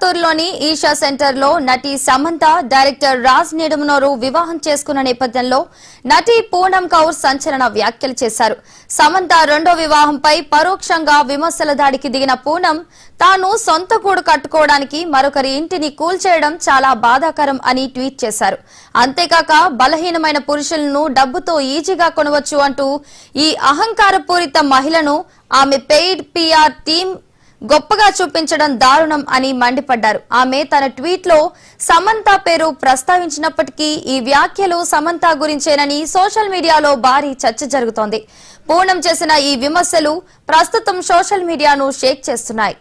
గుంటూరులోని ఈషా సెంటర్ లో నటి సమంత డైరెక్టర్ రాజ్ నిడుమనోరు వివాహం చేసుకున్న నేపథ్యంలో నటి పూనం కౌర్ సంచలన వ్యాఖ్యలు చేశారు. సమంత రెండో వివాహంపై పరోక్షంగా విమర్శల దాడికి దిగిన పూనం తాను సొంత గూడు కట్టుకోవడానికి మరొకరి ఇంటిని కూల్చేయడం చాలా బాధాకరం అని ట్వీట్ చేశారు. అంతేకాక బలహీనమైన పురుషులను డబ్బుతో ఈజీగా కొనవచ్చు అంటూ ఈ అహంకారపూరిత మహిళను ఆమె పెయిడ్ పిఆర్ టీం గొప్పగా చూపించడం దారుణం అని మండిపడ్డారు. ఆమె తన ట్వీట్ లో సమంత పేరు ప్రస్తావించినప్పటికీ ఈ వ్యాఖ్యలు సమంత గురించేనని సోషల్ మీడియాలో భారీ చర్చ జరుగుతోంది. పూనం చేసిన ఈ విమర్శలు ప్రస్తుతం సోషల్ మీడియాను షేక్ చేస్తున్నాయి.